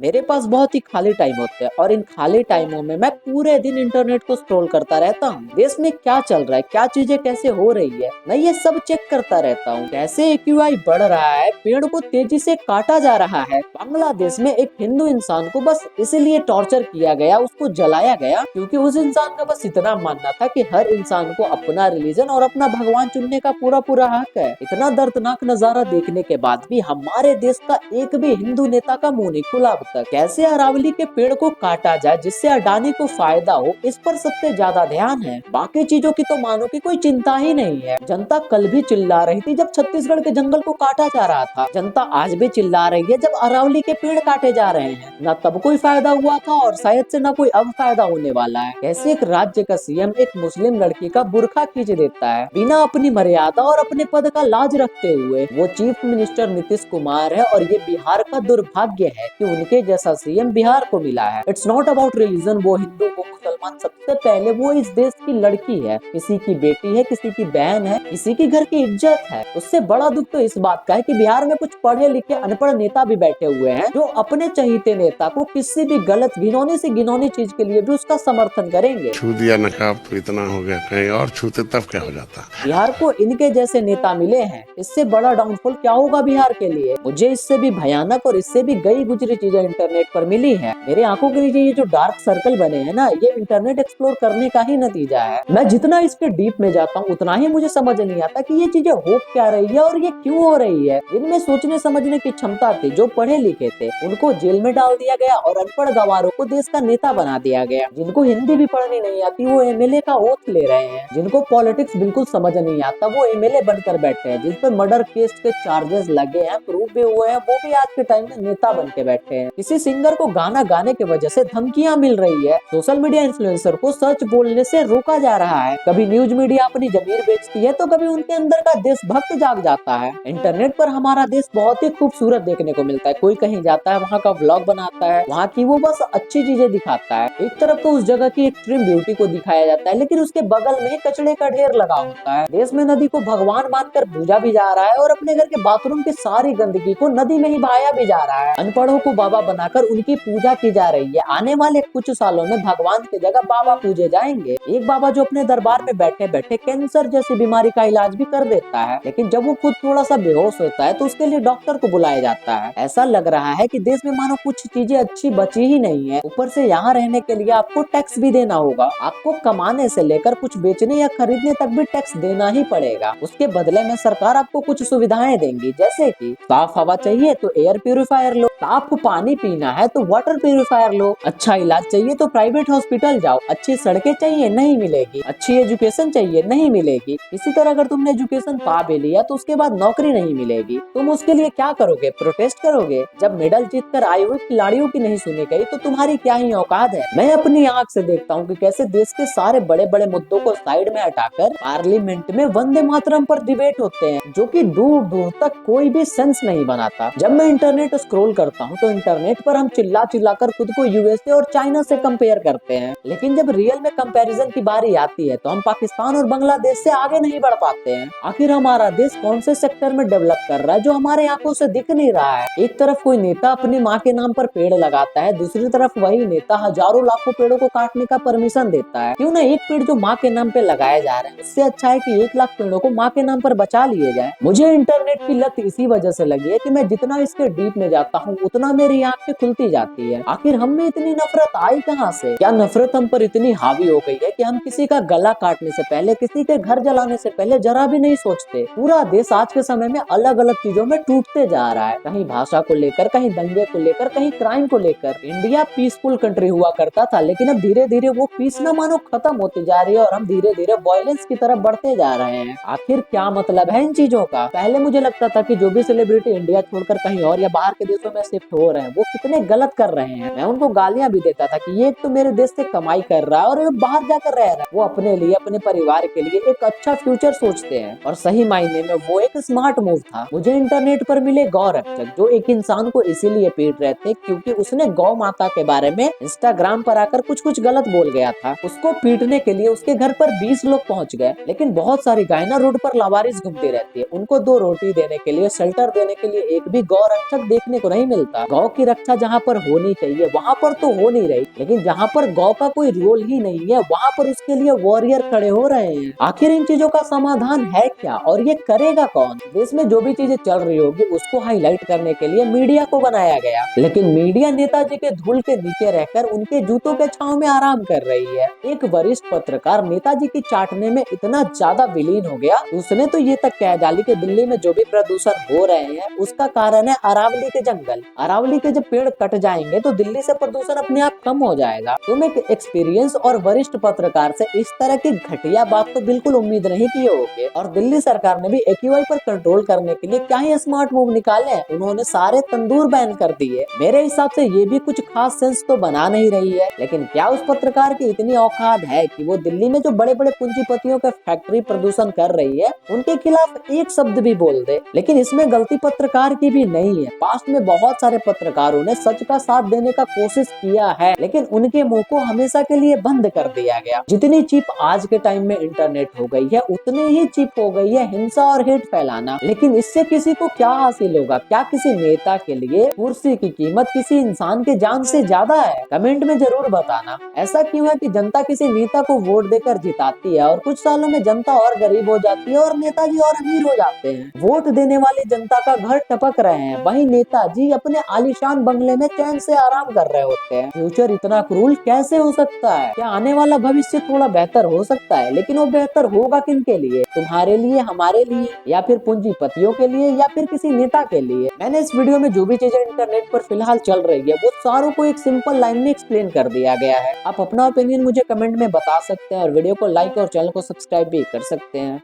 मेरे पास बहुत ही खाली टाइम होते हैं और इन खाली टाइमों में मैं पूरे दिन इंटरनेट को स्क्रॉल करता रहता हूँ। देश में क्या चल रहा है, क्या चीजें कैसे हो रही है, मैं ये सब चेक करता रहता हूँ। कैसे एक्यूआई बढ़ रहा है, पेड़ को तेजी से काटा जा रहा है। बांग्लादेश में एक हिंदू इंसान को बस इसलिए टॉर्चर किया गया, उसको जलाया गया क्योंकि उस इंसान का बस इतना मानना था कि हर इंसान को अपना रिलीजन और अपना भगवान चुनने का पूरा पूरा हक है। इतना दर्दनाक नजारा देखने के बाद भी हमारे देश का एक भी हिंदू नेता का मुंह नहीं खुला अब तक। कैसे अरावली के पेड़ को काटा जाए जिससे अडानी को फायदा हो, इस पर सबसे ज्यादा ध्यान है। बाकी चीजों की तो मानो की कोई चिंता ही नहीं है। जनता कल भी चिल्ला रही थी जब छत्तीसगढ़ के जंगल को काटा जा रहा था। जनता आज भी चिल्ला रही है जब अरावली के पेड़ काटे जा रहे हैं। न तब कोई फायदा हुआ था और शायद से न कोई अब फायदा होने वाला है। कैसे एक राज्य का सीएम एक मुस्लिम लड़की का बुर्का खींच देता है बिना अपनी मर्यादा और अपने पद का लाज रखते हुए। वो चीफ मिनिस्टर नीतीश कुमार है और ये बिहार का दुर्भाग्य है कि उनके जैसा सीएम बिहार को मिला है। इट्स नॉट अबाउट रिलीजन, वो हिंदू वो मुसलमान, सबसे पहले वो इस देश की लड़की है, किसी की बेटी है, किसी की बहन है, किसी की घर की इज्जत है। उससे बड़ा दुख तो इस बात का है कि बिहार में कुछ पढ़े लिखे अनपढ़ नेता भी बैठे हुए हैं जो अपने चहीते नेता को किसी भी गलत घिनौनी से घिनौनी चीज के लिए भी उसका समर्थन करेंगे। छू दिया नकाब तो इतना हो गया, कहीं और छूते तब क्या हो जाता। बिहार को इनके जैसे नेता मिले हैं, इससे बड़ा डाउनफॉल क्या होगा बिहार के लिए। मुझे इससे भी भयानक और इससे भी गई गुजरी चीजें इंटरनेट पर मिली है। मेरे आंखों के नीचे ये जो डार्क सर्कल बने हैं ना, ये इंटरनेट एक्सप्लोर करने का ही नतीजा है। मैं जितना इसके डीप में जाता हूँ उतना ही मुझे समझ नहीं आता कि ये चीजें हो क्या रही है और ये क्यों हो रही है। जिनमें सोचने समझने की क्षमता थी, जो पढ़े लिखे थे, उनको जेल में डाल दिया गया और अनपढ़ गवारों को देश का नेता बना दिया गया। जिनको हिंदी भी पढ़नी नहीं आती वो एमएलए का ओथ ले रहे हैं। जिनको पॉलिटिक्स बिल्कुल समझ नहीं आता वो एमएलए बनकर बैठे हैं। जिस पे मर्डर केस के चार्जेस लगे हैं, प्रूफ भी हुए हैं, वो भी आज के टाइम में नेता बन के बैठे हैं। किसी सिंगर को गाना गाने की वजह से धमकियां मिल रही है। सोशल मीडिया इन्फ्लुएंसर को सच बोलने से रोका जा रहा है। कभी न्यूज मीडिया अपनी जमीर बेचती है तो कभी उनके अंदर का देशभक्त जाग जाता है। इंटरनेट पर हमारा देश बहुत ही खूबसूरत देखने को मिलता है। कोई कहीं जाता है, वहाँ का व्लॉग बनाता है, वहाँ की वो बस अच्छी चीजें दिखाता है। एक तरफ तो उस जगह की एक्सट्रीम ब्यूटी को दिखाया जाता है, लेकिन उसके बगल में कचड़े का ढेर लगा होता है। देश में नदी को भगवान मानकर पूजा भी जा रहा है और अपने घर के बाथरूम की सारी गंदगी को नदी में ही बहाया भी जा रहा है। अनपढ़ों को बाबा बनाकर उनकी पूजा की जा रही है। आने वाले कुछ सालों में भगवान की जगह बाबा पूजे जाएंगे। एक बाबा जो अपने दरबार में बैठे बैठे कैंसर जैसी बीमारी का इलाज भी कर देता है, लेकिन जब वो खुद थोड़ा सा बेहोश होता है तो उसके लिए डॉक्टर को बुलाया जाता है। ऐसा लग रहा है कि देश में मानो कुछ चीजें अच्छी बची ही नहीं है। ऊपर से यहाँ रहने के लिए आपको टैक्स भी देना होगा। आपको कमाने से लेकर कुछ बेचने या खरीदने तक भी टैक्स देना ही पड़ेगा। उसके बदले में सरकार आपको कुछ सुविधाएं देंगी, जैसे कि साफ हवा चाहिए तो एयर प्यूरिफायर लो, साफ पानी पीना है तो वाटर प्यूरिफायर लो, अच्छा इलाज चाहिए तो प्राइवेट हॉस्पिटल जाओ, अच्छी सड़कें चाहिए नहीं मिलेगी, अच्छी एजुकेशन चाहिए नहीं मिलेगी। इसी तरह अगर तुमने एजुकेशन पा भी लिया तो उसके बाद नौकरी नहीं मिलेगी। तुम उसके लिए क्या करोगे? प्रोटेस्ट करोगे? जब मेडल जीत कर आई हुई खिलाड़ियों की नहीं सुनी गई तो तुम्हारी क्या ही औकात है। मैं अपनी आंख से देखता हूँ कि कैसे देश के सारे बड़े बड़े मुद्दों को साइड में हटाकर पार्लियामेंट में वंदे मातरम पर डिबेट होते हैं, जो कि दूर दूर तक कोई भी सेंस नहीं बनाता। जब मैं इंटरनेट स्क्रॉल करता हूँ तो इंटरनेट पर हम चिल्ला चिल्ला कर खुद को यूएसए और चाइना से कंपेयर करते हैं, लेकिन जब रियल में कंपैरिजन की बारी आती है तो हम पाकिस्तान और बांग्लादेश से आगे नहीं बढ़ पाते हैं। आखिर हमारा देश कौन से सेक्टर में डेवलप कर रहा है जो हमारे आंखों से दिख नहीं रहा है। एक तरफ कोई नेता अपनी माँ के नाम पर पेड़ लगाता है, दूसरी तरफ वही नेता हजारों लाखों पेड़ों को काटने का परमिशन देता है। क्यों ना एक पेड़ जो माँ के नाम पे लगाए जा रहे हैं, इससे अच्छा है कि 1 लाख पेड़ों को माँ के नाम पर बचा लिए जाए। मुझे इंटरनेट की लत इसी वजह से लगी है कि मैं जितना इसके डीप में जाता हूँ उतना मेरी आंखें खुलती जाती है। आखिर हम में इतनी नफरत आई कहाँ से? क्या नफरत हम पर इतनी हावी हो गई है कि हम किसी का गला काटने से पहले, किसी के घर जलाने से पहले जरा भी नहीं सोचते? पूरा देश आज के समय में अलग अलग चीजों में टूटते जा रहा है, कहीं भाषा को लेकर, कहीं दंगे को लेकर, कहीं क्राइम को लेकर। इंडिया पीसफुल कंट्री हुआ करता था, लेकिन अब धीरे धीरे वो पीस न मानो खत्म होती जा रही है और हम धीरे धीरे वायलेंस की तरफ बढ़ते जा रहे हैं। आखिर क्या मतलब है इन चीजों का? पहले मुझे लगता था कि जो भी सेलिब्रिटी इंडिया छोड़कर कहीं और या बाहर के देशों में शिफ्ट हो रहे हैं वो कितने गलत कर रहे हैं। मैं उनको गालियां भी देता था कि ये एक तो मेरे देश से कम कमाई कर रहा है और वो बाहर जाकर रह रहा है। वो अपने लिए, अपने परिवार के लिए एक अच्छा फ्यूचर सोचते हैं और सही मायने में वो एक स्मार्ट मूव था। मुझे इंटरनेट पर मिले गौ रक्षक जो एक इंसान को इसीलिए पीट रहे थे क्योंकि उसने गौ माता के बारे में इंस्टाग्राम पर आकर कुछ गलत बोल गया था। उसको पीटने के लिए उसके घर पर 20 लोग पहुंच गए, लेकिन बहुत सारी गाय ना रोड पर लावारिस घूमती रहती है। उनको 2 रोटी देने के लिए, शेल्टर देने के लिए एक भी गौ रक्षक देखने को नहीं मिलता। गौ की रक्षा जहाँ पर होनी चाहिए वहाँ पर तो हो नहीं रही, लेकिन जहाँ पर गौ का कोई रोल ही नहीं है वहाँ पर उसके लिए वॉरियर खड़े हो रहे हैं। आखिर इन चीजों का समाधान है क्या और ये करेगा कौन? देश में जो भी चीजें चल रही होगी उसको हाईलाइट करने के लिए मीडिया को बनाया गया, लेकिन मीडिया नेताजी के धूल के नीचे रहकर उनके जूतों के छांव में आराम कर रही है। एक वरिष्ठ पत्रकार नेताजी की चाटने में इतना ज्यादा विलीन हो गया, उसने तो ये तक कह डाली कि दिल्ली में जो भी प्रदूषण हो रहे हैं उसका कारण है अरावली के जंगल। अरावली के जब पेड़ कट जाएंगे तो दिल्ली से प्रदूषण अपने आप कम हो जाएगा। तुम एक एक्सपीरियंस और वरिष्ठ पत्रकार से इस तरह की घटिया बात तो बिल्कुल उम्मीद नहीं किए होगे। और दिल्ली सरकार ने भी एक्यूआई पर कंट्रोल करने के लिए क्या ही स्मार्ट मूव निकाले, उन्होंने सारे तंदूर बैन कर दिए। मेरे हिसाब से ये भी कुछ खास सेंस तो बना नहीं रही है, लेकिन क्या उस पत्रकार की इतनी औकात है कि वो दिल्ली में जो बड़े बड़े पूंजीपतियों के फैक्ट्री प्रदूषण कर रही है उनके खिलाफ एक शब्द भी बोल दे? लेकिन इसमें गलती पत्रकार की भी नहीं है। पास्ट में बहुत सारे पत्रकारों ने सच का साथ देने का कोशिश किया है, लेकिन उनके मुंह को हमेशा के लिए बंद कर दिया गया। जितनी चीप आज के टाइम में इंटरनेट हो गई है उतनी ही चीप हो गई है हिंसा और हेट फैलाना। लेकिन इससे किसी को क्या हासिल होगा? क्या किसी नेता के लिए कुर्सी की कीमत किसी इंसान के जान से ज्यादा है? कमेंट में जरूर बताना। ऐसा क्यों है कि जनता किसी नेता को वोट देकर जिताती है और कुछ सालों में जनता और गरीब हो जाती है और नेताजी और अमीर हो जाते हैं? वोट देने वाली जनता का घर टपक रहे हैं, वहीं नेताजी अपने आलीशान बंगले में चैन से आराम कर रहे होते हैं। फ्यूचर इतना क्रूर कैसे हो सकता है? क्या आने वाला भविष्य थोड़ा बेहतर हो सकता है? लेकिन वो बेहतर होगा किनके लिए? तुम्हारे लिए, हमारे लिए, या फिर पूंजीपतियों के लिए, या फिर किसी नेता के लिए? मैंने इस वीडियो में जो भी चीजें इंटरनेट पर फिलहाल चल रही है वो सारों को एक सिंपल लाइन में एक्सप्लेन कर दिया गया है। आप अपना ओपिनियन मुझे कमेंट में बता सकते हैं और वीडियो को लाइक और चैनल को सब्सक्राइब भी कर सकते हैं।